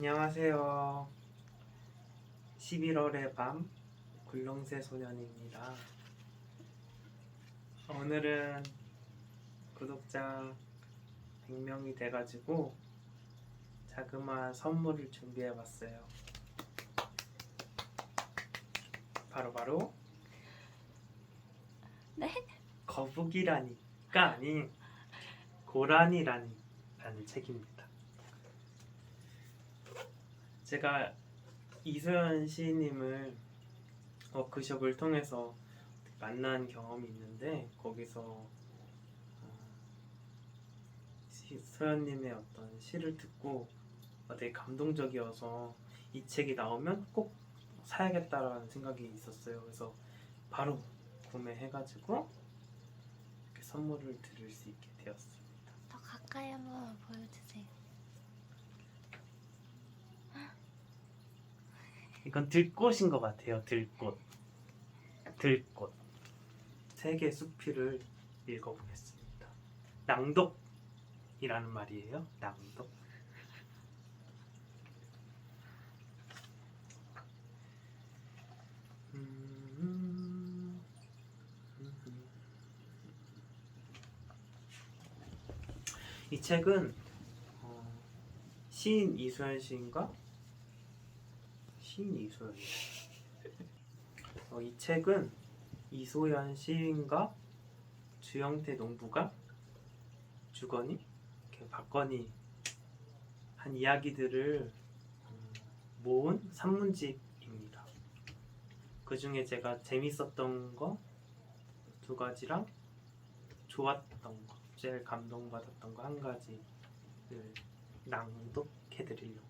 안녕하세요. 11월의 밤 굴렁쇠 소년입니다. 오늘은 구독자 100명이 돼가지고 자그마한 선물을 준비해봤어요. 바로 네? 거북이라니가 아닌 고라니라니라는 책입니다. 제가 이소연 시인님을 워크숍을 통해서 만난 경험이 있는데 거기서 소연님의 어떤 시를 듣고 되게 감동적이어서 이 책이 나오면 꼭 사야겠다라는 생각이 있었어요. 그래서 바로 구매해가지고 이렇게 선물을 드릴 수 있게 되었습니다. 더 가까이 한번 보여주세요. 이건 들꽃인 것 같아요. 들꽃. 세계 수필을 읽어보겠습니다. 낭독이라는 말이에요. 낭독. 이 책은 시인 이소연 시인가? 시인 이소연. 이 책은 이소연 시인과 주영태 농부가 주거니 이렇게 박건이 한 이야기들을 모은 산문집입니다. 그 중에 제가 재밌었던 거 2가지랑 좋았던 거, 제일 감동받았던 거 1가지를 낭독해드리려고 해요.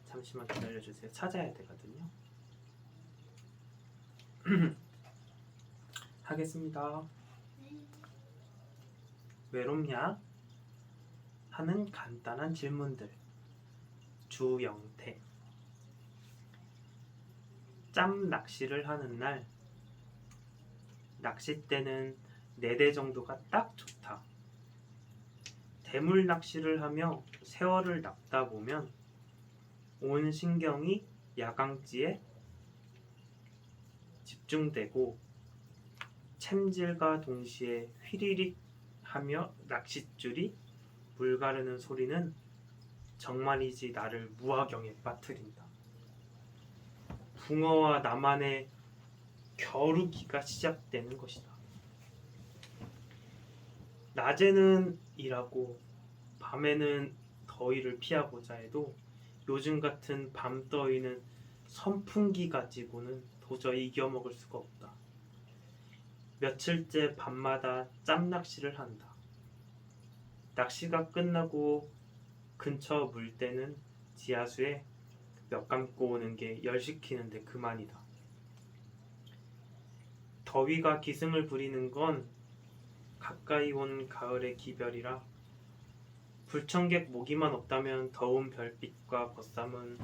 잠시만 기다려주세요. 찾아야 되거든요. 하겠습니다. 외롭냐? 하는 간단한 질문들. 주영태. 짬 낚시를 하는 날 낚싯대는 4대 정도가 딱 좋다. 대물 낚시를 하며 세월을 낚다 보면 온 신경이 야광지에 집중되고 챔질과 동시에 휘리릭 하며 낚싯줄이 물 가르는 소리는 정말이지 나를 무화경에 빠뜨린다. 붕어와 나만의 겨루기가 시작되는 것이다. 낮에는 일하고 밤에는 더위를 피하고자 해도 요즘 같은 밤더위는 선풍기 가지고는 도저히 이겨먹을 수가 없다. 며칠째 밤마다 짬낚시를 한다. 낚시가 끝나고 근처 물때는 지하수에 몇 감고 오는 게 열시키는데 그만이다. 더위가 기승을 부리는 건 가까이 온 가을의 기별이라 불청객 모기만 없다면 더운 별빛과 벗삼은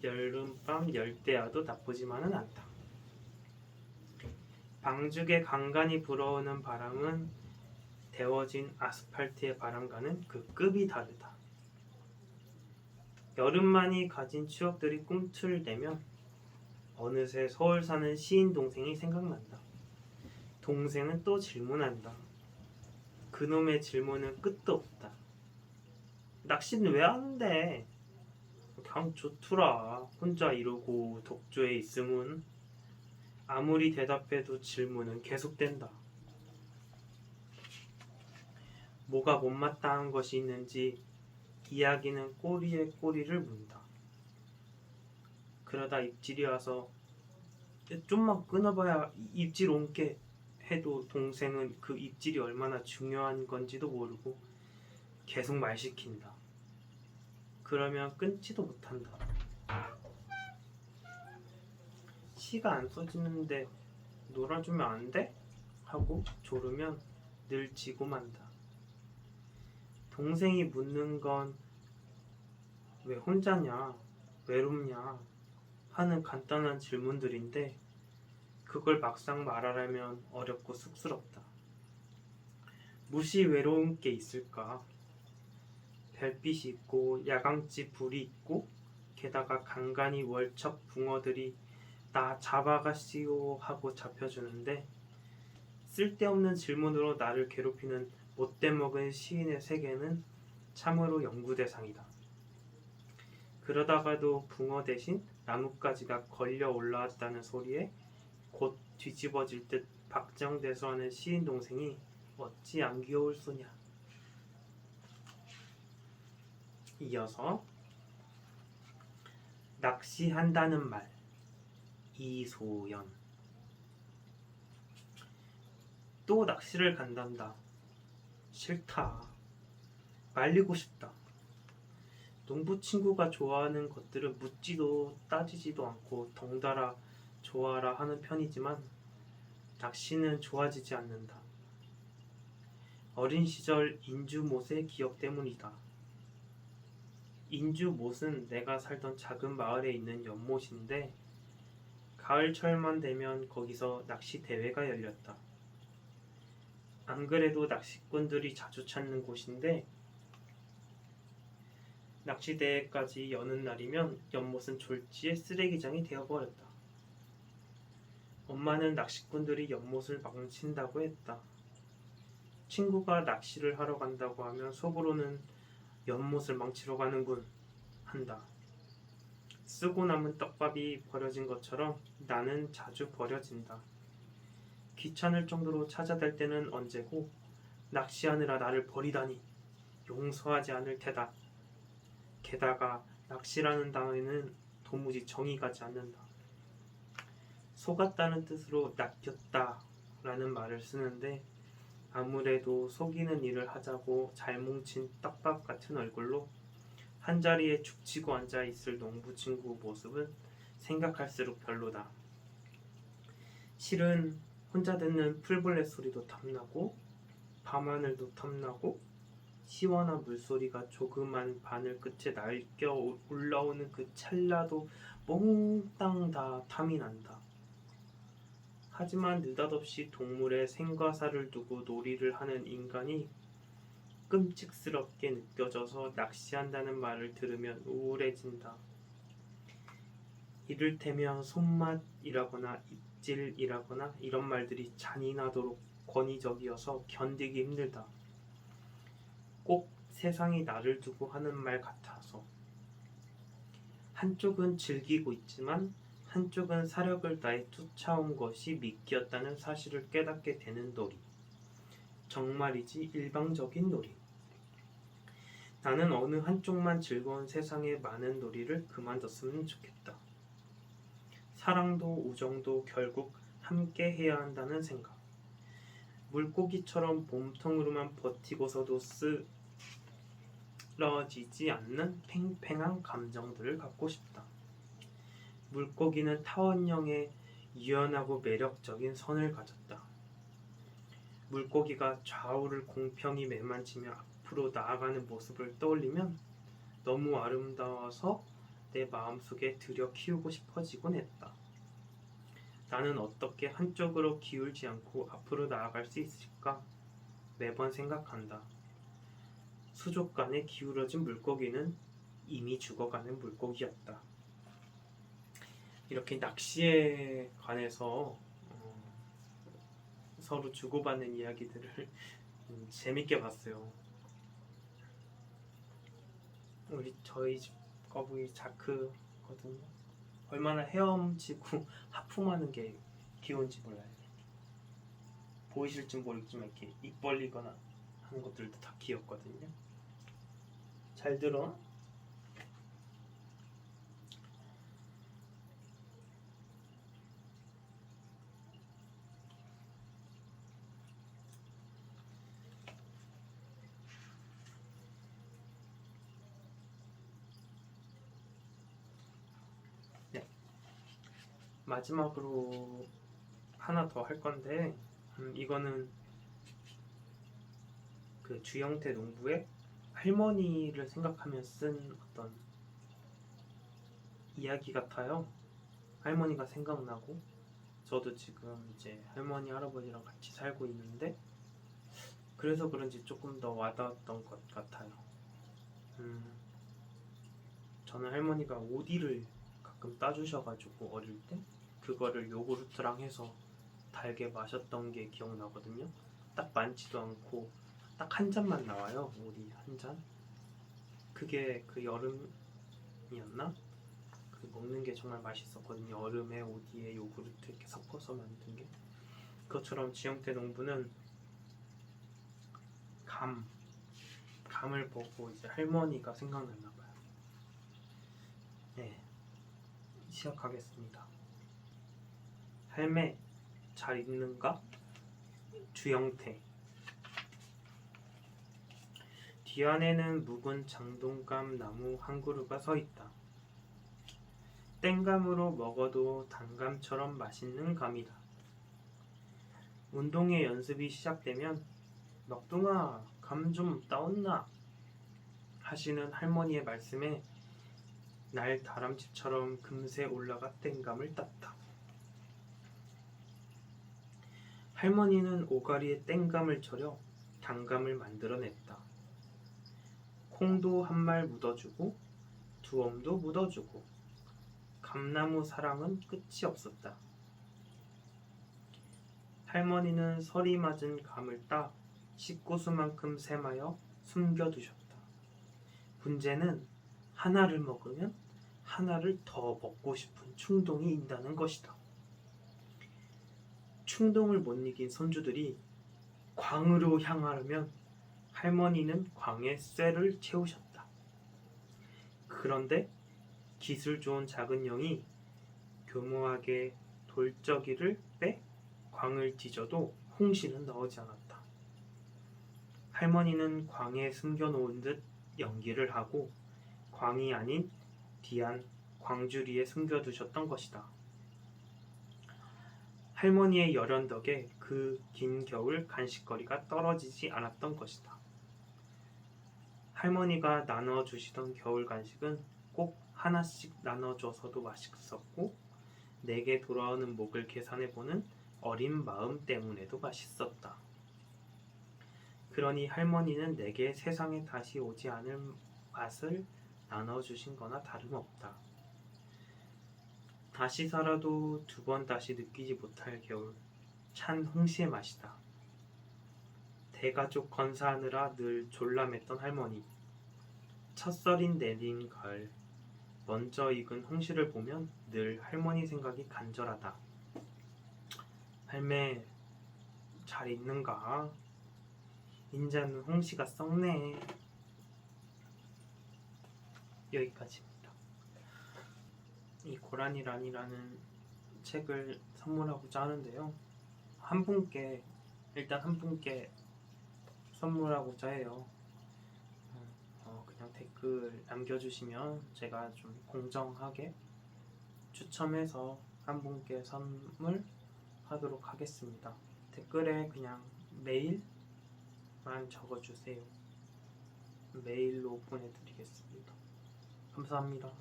여름밤 열대야도 나쁘지만은 않다. 방죽에 간간히 불어오는 바람은 데워진 아스팔트의 바람과는 그 급이 다르다. 여름만이 가진 추억들이 꿈틀대면 어느새 서울 사는 시인 동생이 생각난다. 동생은 또 질문한다. 그놈의 질문은 끝도 없다. 낚시는 왜 하는데? 그냥 좋더라. 혼자 이러고 독조에 있으면 아무리 대답해도 질문은 계속된다. 뭐가 못마땅한 것이 있는지 이야기는 꼬리에 꼬리를 문다. 그러다 입질이 와서 좀만 끊어봐야 입질 옮게 해도 동생은 그 입질이 얼마나 중요한 건지도 모르고 계속 말 시킨다. 그러면 끊지도 못한다. 시가 안 써지는데 놀아주면 안 돼? 하고 조르면 늘 지고 만다. 동생이 묻는 건 왜 혼자냐, 외롭냐 하는 간단한 질문들인데 그걸 막상 말하려면 어렵고 쑥스럽다. 무시 외로운 게 있을까? 별빛이 있고 야광지 불이 있고 게다가 간간히 월척 붕어들이 나 잡아가시오 하고 잡혀주는데 쓸데없는 질문으로 나를 괴롭히는 못돼먹은 시인의 세계는 참으로 연구 대상이다. 그러다가도 붕어 대신 나뭇가지가 걸려 올라왔다는 소리에 곧 뒤집어질 듯 박정대소하는 시인 동생이 어찌 안 귀여울 소냐. 이어서 낚시한다는 말 이소연. 또 낚시를 간단다. 싫다. 말리고 싶다. 농부 친구가 좋아하는 것들은 묻지도 따지지도 않고 덩달아 좋아라 하는 편이지만 낚시는 좋아지지 않는다. 어린 시절 인주못의 기억 때문이다. 인주못은 내가 살던 작은 마을에 있는 연못인데 가을철만 되면 거기서 낚시 대회가 열렸다. 안 그래도 낚시꾼들이 자주 찾는 곳인데 낚시 대회까지 여는 날이면 연못은 졸지에 쓰레기장이 되어버렸다. 엄마는 낚시꾼들이 연못을 망친다고 했다. 친구가 낚시를 하러 간다고 하면 속으로는 연못을 망치러 가는군 한다. 쓰고 남은 떡밥이 버려진 것처럼 나는 자주 버려진다. 귀찮을 정도로 찾아댈 때는 언제고 낚시하느라 나를 버리다니 용서하지 않을 테다. 게다가 낚시라는 단어에는 도무지 정이 가지 않는다. 속았다는 뜻으로 낚였다 라는 말을 쓰는데 아무래도 속이는 일을 하자고 잘 뭉친 떡밥 같은 얼굴로 한자리에 죽치고 앉아 있을 농부 친구 모습은 생각할수록 별로다. 실은 혼자 듣는 풀벌레 소리도 탐나고 밤하늘도 탐나고 시원한 물소리가 조그만 바늘 끝에 날겨 올라오는 그 찰나도 몽땅 다 탐이 난다. 하지만 느닷없이 동물의 생과사를 두고 놀이를 하는 인간이 끔찍스럽게 느껴져서 낚시한다는 말을 들으면 우울해진다. 이를테면 손맛이라거나 입질이라거나 이런 말들이 잔인하도록 권위적이어서 견디기 힘들다. 꼭 세상이 나를 두고 하는 말 같아서. 한쪽은 즐기고 있지만 한쪽은 사력을 다해 쫓아온 것이 미끼였다는 사실을 깨닫게 되는 놀이. 정말이지 일방적인 놀이. 나는 어느 한쪽만 즐거운 세상의 많은 놀이를 그만뒀으면 좋겠다. 사랑도 우정도 결국 함께 해야 한다는 생각. 물고기처럼 몸통으로만 버티고서도 쓰러지지 않는 팽팽한 감정들을 갖고 싶다. 물고기는 타원형의 유연하고 매력적인 선을 가졌다. 물고기가 좌우를 공평히 매만지며 앞으로 나아가는 모습을 떠올리면 너무 아름다워서 내 마음속에 들여 키우고 싶어지곤 했다. 나는 어떻게 한쪽으로 기울지 않고 앞으로 나아갈 수 있을까? 매번 생각한다. 수족관에 기울어진 물고기는 이미 죽어가는 물고기였다. 이렇게 낚시에 관해서 서로 주고받는 이야기들을 재밌게 봤어요. 저희 집 거북이 자크거든요. 얼마나 헤엄치고 하품하는 게 귀여운지 몰라요. 보이실지 모르겠지만 이렇게 입 벌리거나 하는 것들도 다 귀엽거든요. 잘 들어. 네. 마지막으로 하나 더 할 건데 이거는 그 주영태 농부의 할머니를 생각하며 쓴 어떤 이야기 같아요. 할머니가 생각나고 저도 지금 이제 할머니 할아버지랑 같이 살고 있는데 그래서 그런지 조금 더 와닿았던 것 같아요. 저는 할머니가 오디를 가끔 따주셔가지고 어릴 때 그거를 요구르트랑 해서 달게 마셨던 게 기억나거든요. 딱 많지도 않고 딱 한 잔만 나와요. 오디 한 잔. 그게 그 여름이었나? 그 먹는 게 정말 맛있었거든요. 얼음에 오디에 요구르트 이렇게 섞어서 만든 게. 그것처럼 지영태 농부는 감을 보고 이제 할머니가 생각났나 봐요. 네, 시작하겠습니다. 할매, 잘 있는가? 주영태. 뒤안에는 묵은 장동감 나무 한 그루가 서 있다. 땡감으로 먹어도 단감처럼 맛있는 감이다. 운동회 연습이 시작되면 먹둥아, 감 좀 따온나 하시는 할머니의 말씀에 날 다람쥐처럼 금세 올라가 땡감을 땄다. 할머니는 오가리에 땡감을 절여 단감을 만들어냈다. 콩도 한 말 묻어주고 두엄도 묻어주고 감나무 사랑은 끝이 없었다. 할머니는 서리 맞은 감을 따 식구수만큼 셈하여 숨겨두셨다. 문제는 하나를 먹으면 하나를 더 먹고 싶은 충동이 있다는 것이다. 충동을 못 이긴 손주들이 광으로 향하려면 할머니는 광에 쇠를 채우셨다. 그런데 기술 좋은 작은 영이 교묘하게 돌적이를 빼 광을 뒤져도 홍시는 나오지 않았다. 할머니는 광에 숨겨놓은 듯 연기를 하고 광이 아닌 뒤안 광주리에 숨겨두셨던 것이다. 할머니의 열연 덕에 그 긴 겨울 간식거리가 떨어지지 않았던 것이다. 할머니가 나눠주시던 겨울 간식은 꼭 하나씩 나눠줘서도 맛있었고 내게 돌아오는 목을 계산해보는 어린 마음 때문에도 맛있었다. 그러니 할머니는 내게 세상에 다시 오지 않을 맛을 나눠주신 거나 다름없다. 다시 살아도 두 번 다시 느끼지 못할 겨울, 찬 홍시의 맛이다. 대가족 건사하느라 늘 졸라맸던 할머니, 첫설인 내린 가을, 먼저 익은 홍시를 보면 늘 할머니 생각이 간절하다. 할매, 잘 있는가? 인자는 홍시가 썩네. 여기까지입니다. 이 고라니란이라는 책을 선물하고자 하는데요. 일단 한 분께 선물하고자 해요. 그냥 댓글 남겨주시면 제가 좀 공정하게 추첨해서 한 분께 선물하도록 하겠습니다. 댓글에 그냥 메일만 적어주세요. 메일로 보내드리겠습니다. 감사합니다.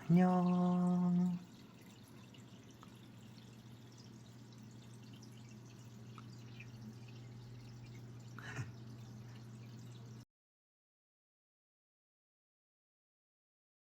안녕.